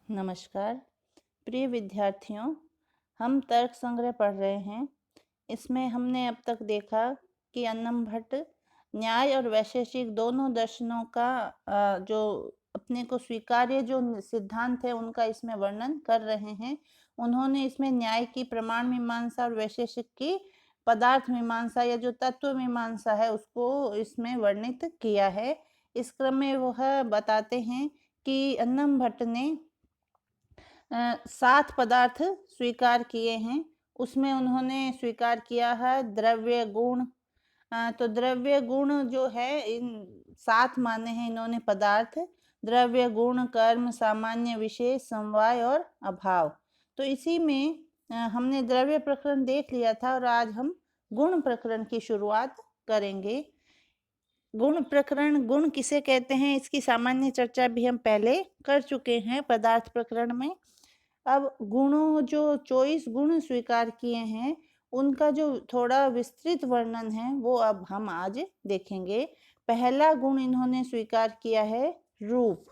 नमस्कार प्रिय विद्यार्थियों, हम तर्क संग्रह पढ़ रहे हैं। इसमें हमने अब तक देखा कि अन्नम भट्ट न्याय और वैशेषिक दोनों दर्शनों का जो अपने को स्वीकार्य जो सिद्धांत है उनका इसमें वर्णन कर रहे हैं। उन्होंने इसमें न्याय की प्रमाण मीमांसा और वैशेषिक की पदार्थ मीमांसा या जो तत्व मीमांसा है उसको इसमें वर्णित किया है। इस क्रम में वह बताते हैं कि अन्नम भट्ट ने 7 पदार्थ स्वीकार किए हैं। उसमें उन्होंने स्वीकार किया है द्रव्य गुण। तो द्रव्य गुण जो है इन 7 माने हैं इन्होंने पदार्थ। द्रव्य गुण कर्म सामान्य विशेष समवाय और अभाव। तो इसी में हमने द्रव्य प्रकरण देख लिया था और आज हम गुण प्रकरण की शुरुआत करेंगे। गुण प्रकरण, गुण किसे कहते हैं इसकी सामान्य चर्चा भी हम पहले कर चुके हैं पदार्थ प्रकरण में। अब गुणों जो 24 गुण स्वीकार किए हैं उनका जो थोड़ा विस्तृत वर्णन है वो अब हम आज देखेंगे। पहला गुण इन्होंने स्वीकार किया है रूप।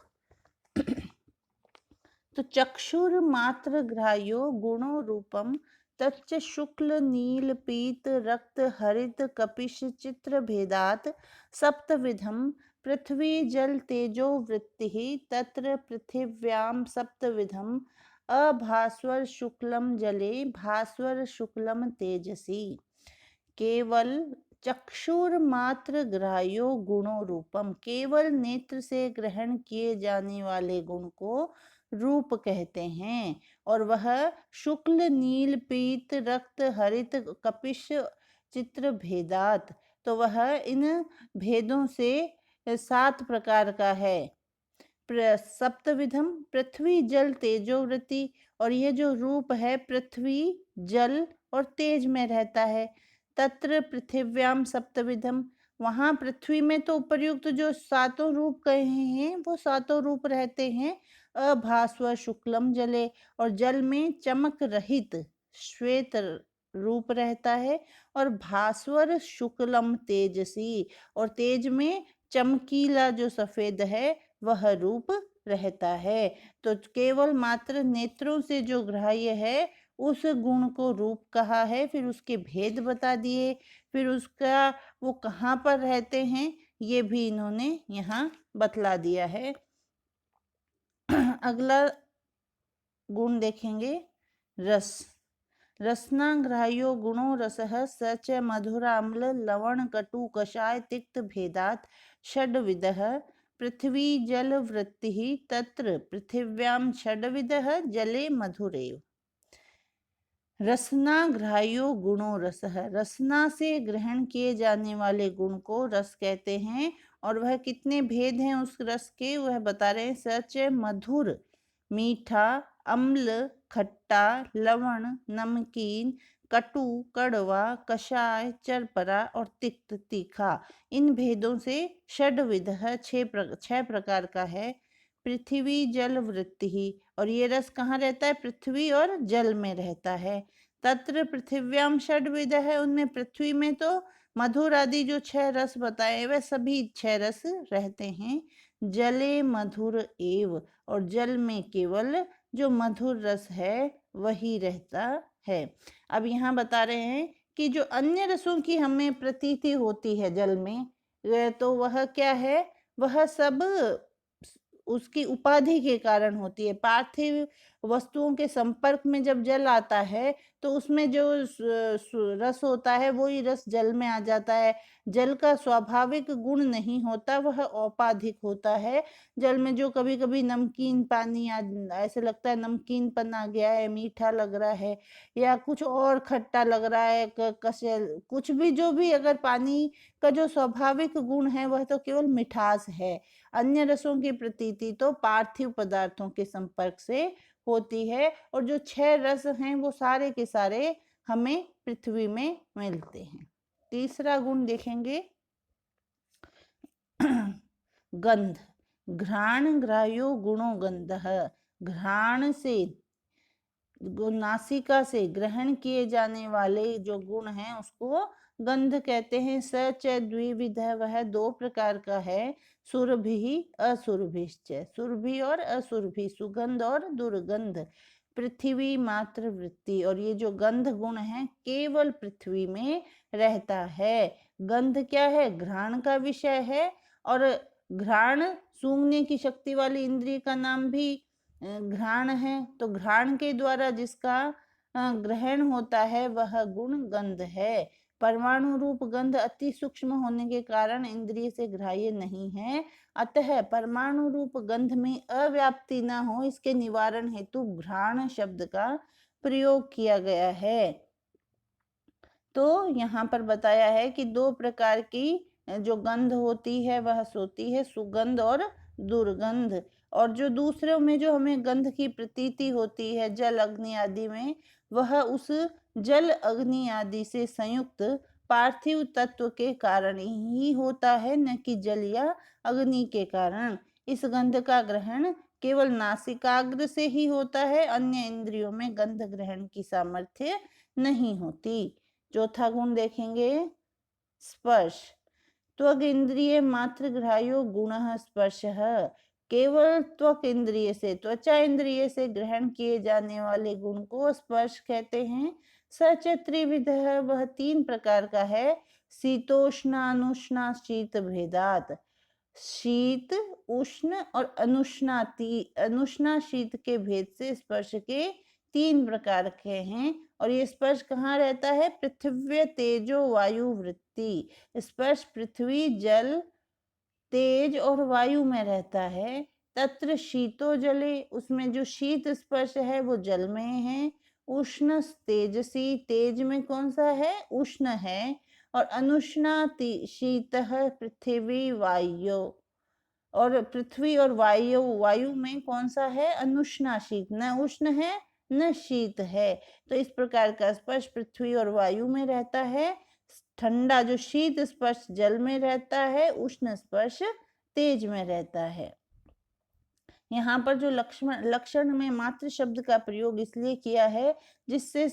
तो चक्षुर मात्र ग्राह्यो गुणो रूपम तच्च शुक्ल नील पीत रक्त हरित कपिश चित्र भेदात सप्तविधम पृथ्वी जल तेजो वृत्ति तत्र पृथिव्याम सप्तविधम अभास्वर शुक्लम जले भास्वर शुक्लम तेजसी। केवल चक्षुर मात्र ग्राह्यो गुणो रूपम, केवल नेत्र से ग्रहण किए जाने वाले गुण को रूप कहते हैं और वह शुक्ल नील पीत रक्त हरित कपिश चित्र भेदात, तो वह इन भेदों से 7 प्रकार का है। सप्तविधम पृथ्वी जल तेजोवृत्ति, और ये जो रूप है पृथ्वी जल और तेज में रहता है। तत्र पृथिव्याम सप्तविधम, वहां पृथ्वी में तो उपर्युक्त जो 7 रूप कहे हैं वो 7 रूप रहते हैं। अभास्वर शुक्लम जले, और जल में चमक रहित श्वेत रूप रहता है। और भास्वर शुक्लम तेजसी, और तेज में चमकीला जो सफेद है वह रूप रहता है। तो केवल मात्र नेत्रों से जो ग्राह्य है उस गुण को रूप कहा है। फिर उसके भेद बता दिए, फिर उसका वो कहाँ पर रहते हैं ये भी इन्होंने यहाँ बतला दिया है। अगला गुण देखेंगे रस। रसनाग्राह्यो गुणो रसः स च मधुराम्ल लवण कटु कषाय तिक्त भेदात् षड्विधः पृथ्वी जल वृत्तिः तत्र पृथिव्यां षड्विधः जले मधुरेव। रसनाग्राह्यो गुणो रसः, रसना से ग्रहण किए जाने वाले गुण को रस कहते हैं। और वह कितने भेद हैं उस रस के वह बता रहे हैं। सच मधुर मीठा, अम्ल खट्टा, लवण नमकीन, कटु कड़वा, कषाय चरपरा और तिक्त तीखा। इन भेदों से षड्विध 6 प्रकार का है। पृथ्वी जल वृत्ति ही, और ये रस कहाँ रहता है? पृथ्वी और जल में रहता है। तत्र पृथिव्याम षड्विध है, उनमें पृथ्वी में तो मधुर आदि जो 6 रस बताए वह सभी 6 रस रहते हैं। जले मधुर एव, और जल में केवल जो मधुर रस है वही रहता है। अब यहाँ बता रहे हैं कि जो अन्य रसों की हमें प्रतीति होती है जल में, तो वह क्या है? वह सब उसकी उपाधि के कारण होती है। पार्थिव वस्तुओं के संपर्क में जब जल आता है तो उसमें जो रस होता है वही रस जल में आ जाता है। जल का स्वाभाविक गुण नहीं होता, वह औपाधिक होता है। जल में जो कभी कभी नमकीन पानी ऐसे लगता है नमकीनपन आ गया है, मीठा लग रहा है या कुछ और खट्टा लग रहा है, कसल कुछ भी, जो भी अगर पानी का जो स्वाभाविक गुण है वह तो केवल मिठास है। अन्य रसों की प्रतीति तो पार्थिव पदार्थों के संपर्क से होती है। और जो 6 रस हैं वो सारे के सारे हमें पृथ्वी में मिलते हैं। तीसरा गुण देखेंगे गंध। घ्राण ग्राह्यो गुणो गंधः, घ्राण से नासिका से ग्रहण किए जाने वाले जो गुण हैं उसको गंध कहते हैं। स च द्विविध, वह 2 प्रकार का है। सुरभि असुरभिश्च, सुरभि और असुरभि, सुगंध और दुर्गंध, पृथ्वी मात्र वृत्ति, और ये जो गंध गुण है केवल पृथ्वी में रहता है। गंध क्या है? घ्राण का विषय है, और घ्राण सूंघने की शक्ति वाली इंद्रिय का नाम भी घ्राण है। तो घ्राण के द्वारा जिसका ग्रहण होता है वह गुण गंध है। परमाणु रूप गंध अति सूक्ष्म होने के कारण इंद्रिय से ग्राह्य नहीं है, अतः परमाणु रूप गंध में अव्याप्ति न हो इसके निवारण हेतु घ्राण शब्द का प्रयोग किया गया है। तो यहाँ पर बताया है कि दो प्रकार की जो गंध होती है वह होती है सुगंध और दुर्गंध, और जो दूसरों में जो हमें गंध की प्रतीति होती है जल अग्नि आदि में, वह उस जल अग्नि आदि से संयुक्त पार्थिव तत्व के कारण ही होता है, न कि जल या अग्नि के कारण। इस गंध का ग्रहण केवल नासिकाग्र से ही होता है, अन्य इंद्रियों में गंध ग्रहण की सामर्थ्य नहीं होती। चौथा गुण देखेंगे स्पर्श। त्वक इंद्रिय मात्र ग्राह्यो गुणः स्पर्शः, केवल त्वक इंद्रिय से, त्वचा इंद्रिय से ग्रहण किए जाने वाले गुण को स्पर्श कहते हैं। सच त्रिविधः, वह तीन प्रकार का है। शीतोष्ण अनुष्णा शीत भेदात, शीत उष्ण और अनुष्णा शीत के भेद से स्पर्श के तीन प्रकार के हैं। और ये स्पर्श कहाँ रहता है? पृथ्वी तेजो वायु वृत्ति, स्पर्श पृथ्वी जल तेज और वायु में रहता है। तत्र शीतो जले, उसमें जो शीत स्पर्श है वो जल में है। उष्ण तेजसी, तेज में कौन सा है? उष्ण है। और अनुष्णाति शीतः पृथ्वी वायु, और पृथ्वी और वायु, वायु में कौन सा है? अनुष्णा शीत, न उष्ण है न शीत है। तो इस प्रकार का स्पर्श पृथ्वी और वायु में रहता है। ठंडा जो शीत स्पर्श जल में रहता है, उष्ण स्पर्श तेज में रहता है। यहाँ पर जो लक्षण में मात्र शब्द का प्रयोग इसलिए किया है जिससे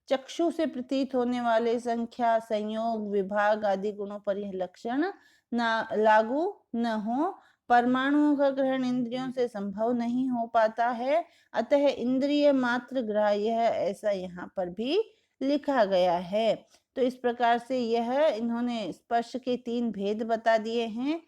चक्षु से प्रतीत होने वाले संख्या, संयोग, विभाग आदि गुणों पर यह लक्षण ना लागू न हो। परमाणुओं का ग्रहण इंद्रियों से संभव नहीं हो पाता है, अतः इंद्रिय मात्र ग्राह्य है, ऐसा यहाँ पर भी लिखा गया है। तो इस प्रकार से यह इन्होंने स्पर्श के तीन भेद बता दिए हैं,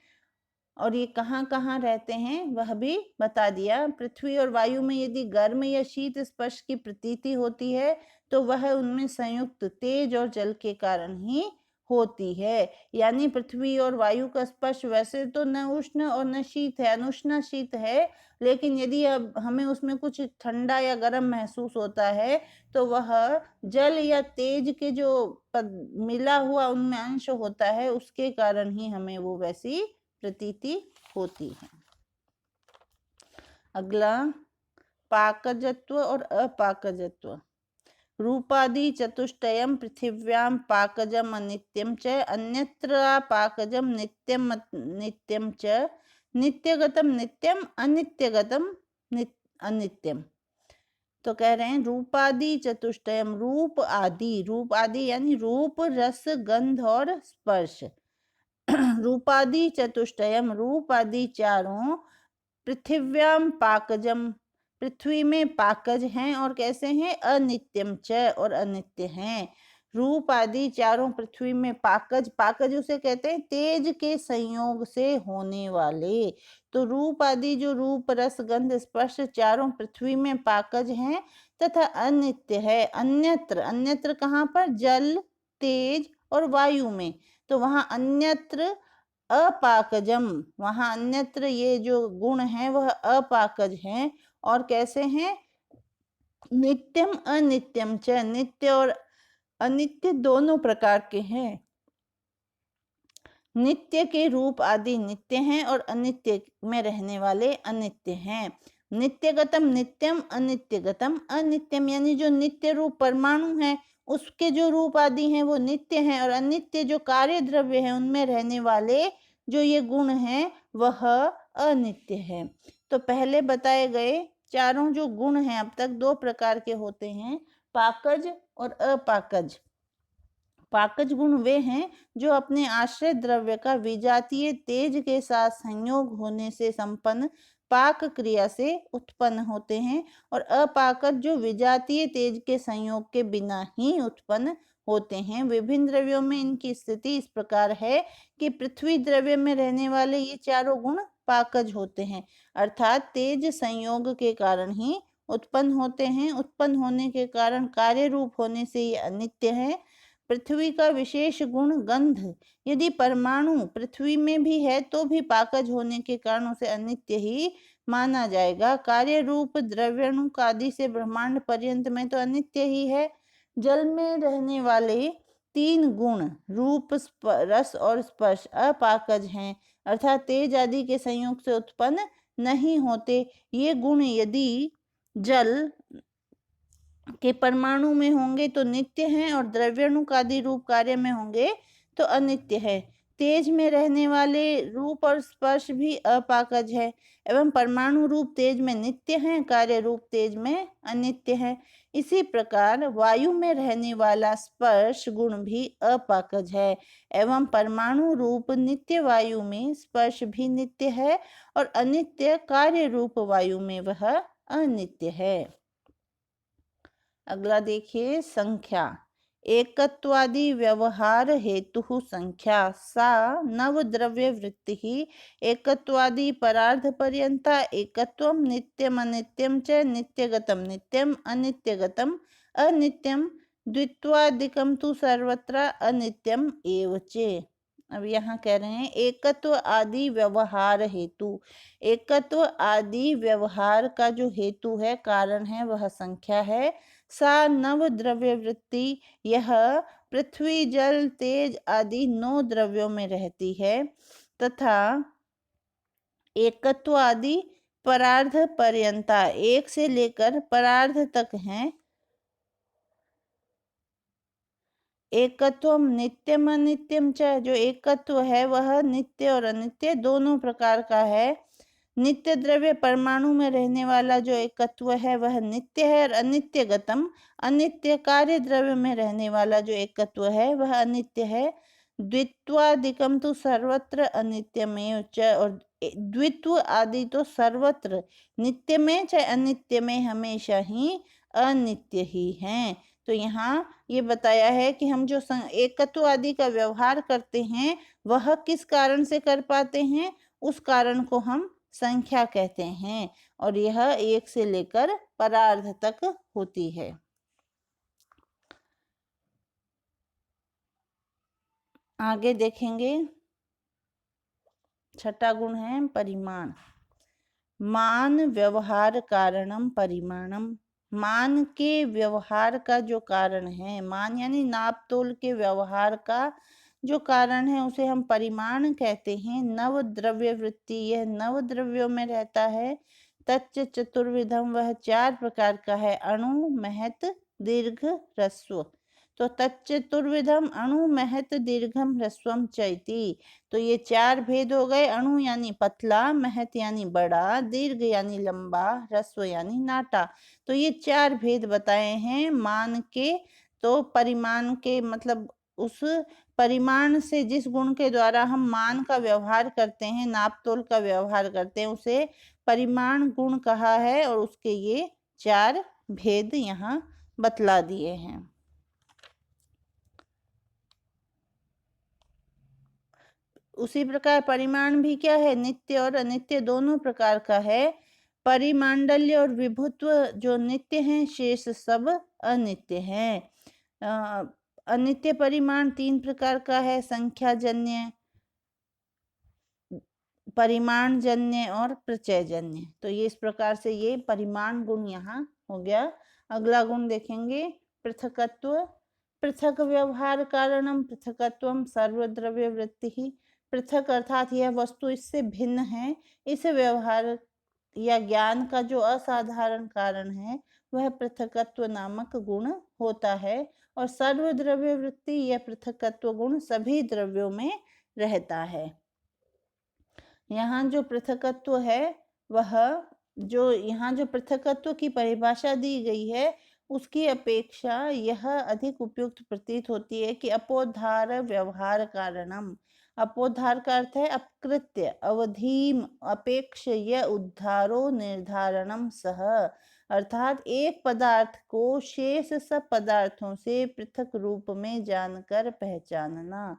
और ये कहाँ कहाँ रहते हैं वह भी बता दिया। पृथ्वी और वायु में यदि गर्म या शीत स्पर्श की प्रतीति होती है तो वह उनमें संयुक्त तेज और जल के कारण ही होती है। यानी पृथ्वी और वायु का स्पर्श वैसे तो न उष्ण और न शीत है, अनुष्ण शीत है, लेकिन यदि अब हमें उसमें कुछ ठंडा या गर्म महसूस होता है तो वह जल या तेज के जो मिला हुआ उनमें अंश होता है उसके कारण ही हमें वो वैसी प्रतीति होती है। अगला पाकजत्व और अपाकजत्व। रूपादि चतुष्टयम पृथिव्याम पाकजम अनित्यम च, अन्यत्र पाकजम नित्यम नित्यम च, नित्यगतम नित्यम अनित्यगतम अनित्यम। तो कह रहे हैं रूपादि चतुष्टयम, रूप आदि यानी रूप, रस, गंध और स्पर्श। रूपादि चतुष्टयम, रूप आदि चारों, पृथिव्याम पाकजम, पृथ्वी में पाकज हैं और कैसे हैं? अनित्यम च, और अनित्य हैं। रूप आदि चारों पृथ्वी में पाकज, पाकज उसे कहते हैं तेज के संयोग से होने वाले। तो रूप आदि जो रूप, रस, गंध, स्पर्श चारों पृथ्वी में पाकज हैं तथा अनित्य है। अन्यत्र, अन्यत्र कहाँ पर? जल, तेज और वायु में। तो वहां अन्यत्र अपाकजम, वहां अन्यत्र ये जो गुण है वह अपाकज हैं और कैसे हैं? नित्यम अनित्यम च, नित्य और अनित्य दोनों प्रकार के हैं। नित्य के रूप आदि नित्य हैं और अनित्य में रहने वाले अनित्य हैं। नित्यगतम नित्यम, अनित्यगतम अनित्यम, यानी जो नित्य रूप परमाणु है उसके जो रूप आदि हैं वो नित्य हैं, और अनित्य जो कार्य द्रव्य है उनमें रहने वाले जो ये गुण हैं वह अनित्य है। तो पहले बताए गए चारों जो गुण हैं अब तक दो प्रकार के होते हैं, पाकज और अपाकज। पाकज गुण वे हैं जो अपने आश्रय द्रव्य का विजातीय तेज के साथ संयोग होने से संपन्न पाक क्रिया से उत्पन्न होते हैं, और अपाकज जो विजातीय तेज के संयोग के बिना ही उत्पन्न होते हैं। विभिन्न द्रव्यों में इनकी स्थिति इस प्रकार है कि पृथ्वी द्रव्य में रहने वाले ये चारों गुण पाकज होते हैं, अर्थात तेज संयोग के कारण ही उत्पन्न होते हैं। उत्पन्न होने के कारण कार्य रूप होने से ये अनित्य है। पृथ्वी का विशेष गुण गंध यदि परमाणु पृथ्वी में भी है तो भी पाकज होने के कारण उसे अनित्य ही माना जाएगा। कार्य रूप द्रव्याणु आदि से ब्रह्मांड पर्यंत में तो अनित्य ही है। जल में रहने वाले तीन गुण रूप, रस और स्पर्श अपाकज हैं, अर्थात तेज आदि के संयोग से उत्पन्न नहीं होते। ये गुण यदि जल के परमाणु में होंगे तो नित्य हैं, और द्रव्याणु आदि रूप कार्य में होंगे तो अनित्य है। तेज में रहने वाले रूप और स्पर्श भी अपाकज है, एवं परमाणु रूप तेज में नित्य हैं, कार्य रूप तेज में अनित्य है। इसी प्रकार वायु में रहने वाला स्पर्श गुण भी अपाकज है, एवं परमाणु रूप नित्य वायु में स्पर्श भी नित्य है, और अनित्य कार्य रूप वायु में वह अनित्य है। अगला देखिए संख्या। एकत्वादि व्यवहार हेतु संख्या सा नव द्रव्य वृत्ति ही एकत्वादि परार्ध पर्यंता एकत्वम नित्यम अनित्यम च नित्यगतम नित्यम अनित्यगतम अनित्यम द्वित्वादिकम तु सर्वत्र अनित्यम एव च। अब यहाँ कह रहे हैं एकत्व आदि व्यवहार हेतु। एकत्व आदि व्यवहार का जो हेतु है, कारण है, वह संख्या है। सा नव द्रव्य वृत्ति यह पृथ्वी जल तेज आदि 9 द्रव्यों में रहती है, तथा एकत्व आदि परार्ध पर्यंता एक से लेकर परार्ध तक है। एकत्वम नित्यम अनित्यम च, जो एकत्व है वह नित्य और अनित्य दोनों प्रकार का है। नित्य द्रव्य परमाणु में रहने वाला जो एकत्व है वह नित्य है, और अनित्य गतम अनित्य कार्य द्रव्य में रहने वाला जो एकत्व है वह अनित्य है। द्वित्वादिकम तो सर्वत्र अनित्यमेव च, और द्वित्व आदि तो सर्वत्र नित्य में चाहे अनित्य में हमेशा ही अनित्य ही हैं। तो यहाँ ये बताया है कि हम जो एकत्व आदि का व्यवहार करते हैं वह किस कारण से कर पाते हैं, उस कारण को हम संख्या कहते हैं, और यह एक से लेकर परार्ध तक होती है। आगे देखेंगे, छठा गुण है परिमाण। मान व्यवहार कारणम परिमाणम। मान के व्यवहार का जो कारण है, मान यानी नाप तोल के व्यवहार का जो कारण है उसे हम परिमाण कहते हैं। नव द्रव्य वृत्ति यह 9 द्रव्यों में रहता है। तच्च चतुर्विधम वह 4 प्रकार का है, अणु महत दीर्घ ह्रस्व। तो तच्चतुर्विधम अणु महत दीर्घम ह्रस्वम चैति। तो ये 4 भेद हो गए। अणु यानी पतला, महत यानी बड़ा, दीर्घ यानी लंबा, ह्रस्व यानी नाटा। तो ये 4 भेद बताए हैं मान के। तो परिमाण के मतलब उस परिमाण से जिस गुण के द्वारा हम मान का व्यवहार करते हैं, नाप तोल का व्यवहार करते हैं, उसे परिमाण गुण कहा है, और उसके ये 4 भेद यहाँ बतला दिए हैं। उसी प्रकार परिमाण भी क्या है, नित्य और अनित्य दोनों प्रकार का है। परिमांडल्य और विभुत्व जो नित्य हैं, शेष सब अनित्य हैं। अनित्य परिमाण 3 प्रकार का है, संख्याजन्य, परिमाणजन्य और प्रचयजन्य। तो ये इस प्रकार से ये परिमाण गुण यहाँ हो गया। अगला गुण देखेंगे पृथकत्व। पृथक व्यवहार कारणम पृथकत्वम सर्वद्रव्य वृत्ति ही। पृथक अर्थात यह वस्तु इससे भिन्न है। इस व्यवहार या ज्ञान का जो असाधारण कारण है वह पृथकत्व नामक गुण होता है, और सर्वद्रव्य वृत्ति यह पृथकत्व गुण सभी द्रव्यों में रहता है। यहाँ जो पृथकत्व है वह जो यहाँ जो पृथकत्व की परिभाषा दी गई है उसकी अपेक्षा यह अधिक उपयुक्त प्रतीत होती है कि अपोद्धार व्यवहार कारणम। अपोद्धार का अर्थ है अपकृत्य, अवधीम अपेक्षया उद्धारो निर्धारणम सह, अर्थात एक पदार्थ को शेष सब पदार्थों से पृथक रूप में जानकर पहचानना।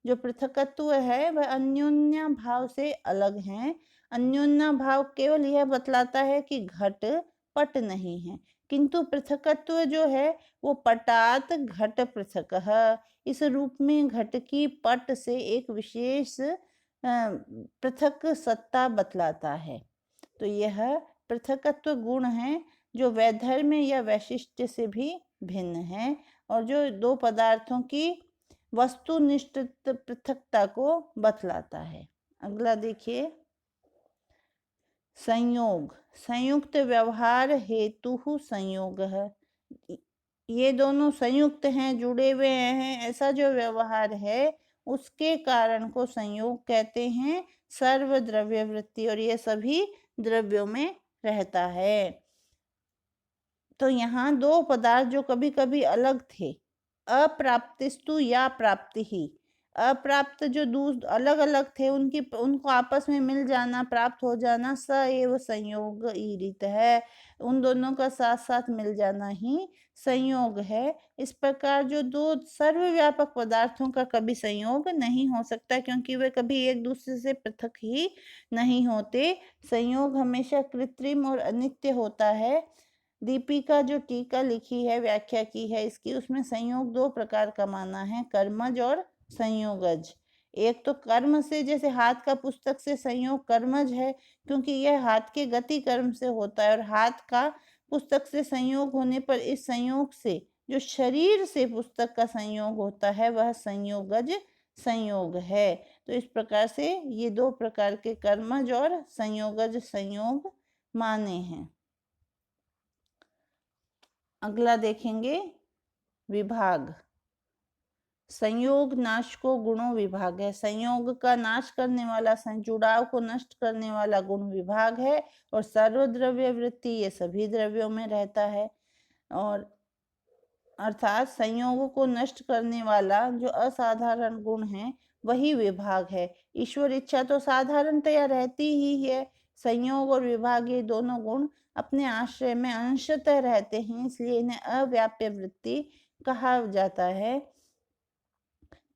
जो पृथकत्व है वह अन्योन्या भाव से अलग है। अन्योन्या भाव केवल यह बतलाता है कि घट पट नहीं है, किंतु पृथकत्व जो है वो पटात घट पृथक है। इस रूप में घट की पट से एक विशेष पृथक सत्ता बतलाता है। तो यह पृथकत्व गुण है जो वैधर्म्य या वैशिष्ट्य से भी भिन्न है और जो दो पदार्थों की वस्तुनिष्ठ पृथकता को बतलाता है। अगला देखिए, संयोग। संयुक्त व्यवहार हेतु संयोग है। ये दोनों संयुक्त हैं, जुड़े हुए हैं, ऐसा जो व्यवहार है उसके कारण को संयोग कहते हैं। सर्वद्रव्य वृत्ति, और ये सभी द्रव्यों में रहता है। तो यहाँ दो पदार्थ जो कभी कभी अलग थे, अप्राप्तिस्तु या प्राप्ति ही, अप्राप्त जो अलग अलग थे उनको आपस में मिल जाना, प्राप्त हो जाना, स एव संयोग ईरित है। उन दोनों का साथ साथ मिल जाना ही संयोग है। इस प्रकार जो दो सर्वव्यापक पदार्थों का कभी संयोग नहीं हो सकता, क्योंकि वे कभी एक दूसरे से पृथक ही नहीं होते। संयोग हमेशा कृत्रिम और अनित्य होता है। दीपिका जो टीका लिखी है, व्याख्या की है इसकी, उसमें संयोग दो प्रकार का माना है, कर्मज और संयोगज। एक तो कर्म से, जैसे हाथ का पुस्तक से संयोग कर्मज है, क्योंकि यह हाथ के गति कर्म से होता है, और हाथ का पुस्तक से संयोग होने पर इस संयोग से जो शरीर से पुस्तक का संयोग होता है वह संयोगज संयोग है। तो इस प्रकार से ये दो प्रकार के कर्मज और संयोगज संयोग माने हैं। अगला देखेंगे, विभाग। संयोग नाश को गुणों विभाग है। संयोग का नाश करने वाला, जुड़ाव को नष्ट करने वाला गुण विभाग है, और सर्वद्रव्य वृत्ति ये सभी द्रव्यों में रहता है। और अर्थात संयोग को नष्ट करने वाला जो असाधारण गुण है वही विभाग है। ईश्वर इच्छा तो साधारणतया रहती ही है। संयोग और विभाग ये दोनों गुण अपने आश्रय में अंशतः रहते हैं, इसलिए इन्हें अव्याप्य वृत्ति कहा जाता है।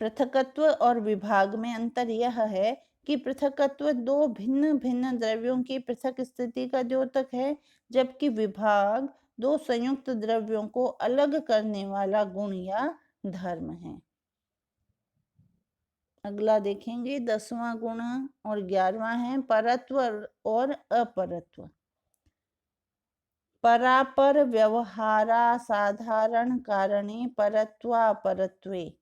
पृथकत्व और विभाग में अंतर यह है कि पृथकत्व दो भिन्न भिन्न द्रव्यों की पृथक स्थिति का द्योतक है, जबकि विभाग दो संयुक्त द्रव्यों को अलग करने वाला गुण या धर्म है। अगला देखेंगे, 10वां गुण और 11वां है परत्व और अपरत्व। परापर व्यवहारा साधारण कारणे परत्वापरत्वे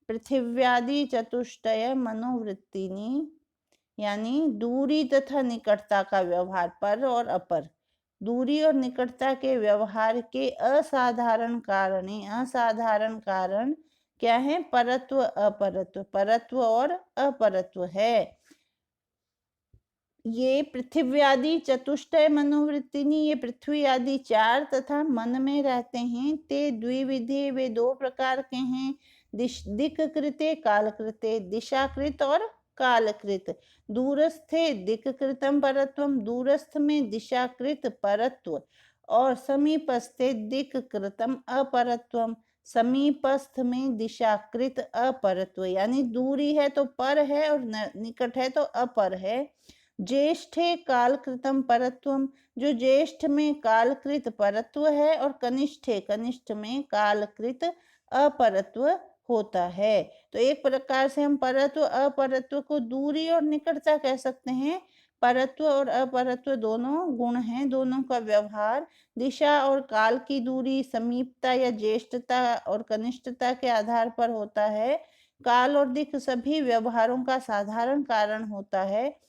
पृथिव्यादि चतुष्टय मनोवृत्तिनी, यानी दूरी तथा निकटता का व्यवहार, पर और अपर, दूरी और निकटता के व्यवहार के असाधारण कारण क्या है? परत्व अपरत्व, परत्व और अपरत्व है। ये पृथ्वी आदि चतुष्टय मनोवृत्तिनी, ये पृथ्वी आदि चार तथा मन में रहते हैं। ते द्विविधे, वे दो प्रकार के हैं। दिक्कृते कालकृते, दिशाकृत और कालकृत। दूरस्थे दिक्कृतम परत्वम, दूरस्थ में दिशाकृत परत्व, और समीपस्थे दिक्कृतम अपरत्वम, समीपस्थ में दिशाकृत अपरत्व। यानी दूरी है तो पर है और निकट है तो अपर है। ज्येष्ठे कालकृतम परत्वम, जो ज्येष्ठ में कालकृत परत्व है, और कनिष्ठे, कनिष्ठ में कालकृत अपरत्व होता है। तो एक प्रकार से हम परत्व अपरत्व को दूरी और निकटता कह सकते हैं। परत्व और अपरत्व दोनों गुण हैं, दोनों का व्यवहार दिशा और काल की दूरी, समीपता या ज्येष्ठता और कनिष्ठता के आधार पर होता है। काल और दिक् सभी व्यवहारों का साधारण कारण होता है,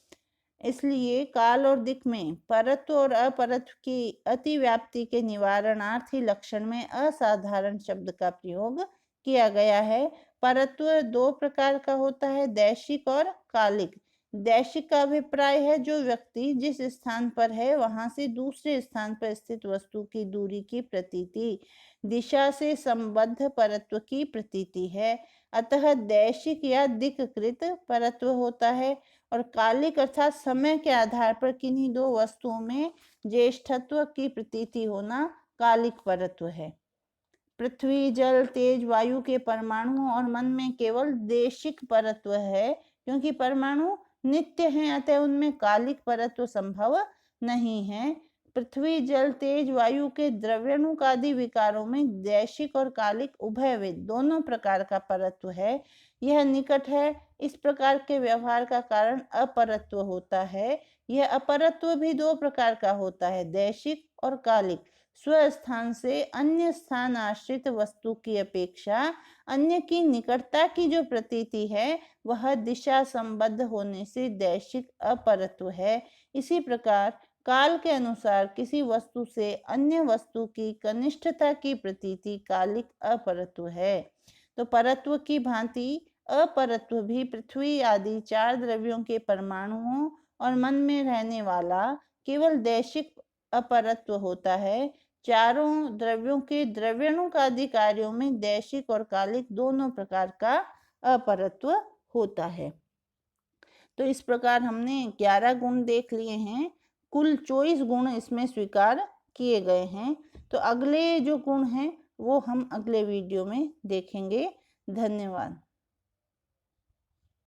इसलिए काल और दिक् में परत्व और अपरत्व की अतिव्याप्ति के निवारणार्थ ही लक्षण में असाधारण शब्द का प्रयोग किया गया है। परत्व दो प्रकार का होता है, दैशिक और कालिक। दैशिक का अभिप्राय है जो व्यक्ति जिस स्थान पर है वहां से दूसरे स्थान पर स्थित वस्तु की दूरी की प्रतीति, दिशा से संबद्ध परत्व की प्रतीति है। अतः दैशिक या दिक्कृत परत्व होता है और कालिक अर्थात समय के आधार पर किन्हीं दो वस्तुओं में ज्येष्ठत्व की प्रतीति होना कालिक परत्व है। पृथ्वी, जल, तेज, वायु के परमाणुओं और मन में केवल देशिक परत्व है, क्योंकि परमाणु नित्य हैं, अतः उनमें कालिक परत्व संभव नहीं है। पृथ्वी, जल, तेज, वायु के द्रव्यणुकादि विकारों में दैशिक और कालिक उभयविध दोनों प्रकार का परत्व है। यह निकट है, इस प्रकार के व्यवहार का कारण अपरत्व होता है। यह अपरत्व भी दो प्रकार का होता है, दैशिक और कालिक। स्वस्थान से अन्य स्थान आश्रित वस्तु की अपेक्षा अन्य की निकटता की जो प्रतीति है वह दिशा संबद्ध होने से दैशिक अपरत्व है। इसी प्रकार काल के अनुसार किसी वस्तु से अन्य वस्तु की कनिष्ठता की प्रतीति कालिक अपरत्व है। तो परत्व की भांति अपरत्व भी पृथ्वी आदि चार द्रव्यों के परमाणुओं और मन में रहने वाला केवल दैशिक अपरत्व होता है। चारों द्रव्यों के द्रव्यणुकादि कार्यों में दैशिक और कालिक दोनों प्रकार का अपरत्व होता है। तो इस प्रकार हमने 11 गुण देख लिए हैं, कुल 24 गुण इसमें स्वीकार किए गए हैं। तो अगले जो गुण हैं वो हम अगले वीडियो में देखेंगे। धन्यवाद।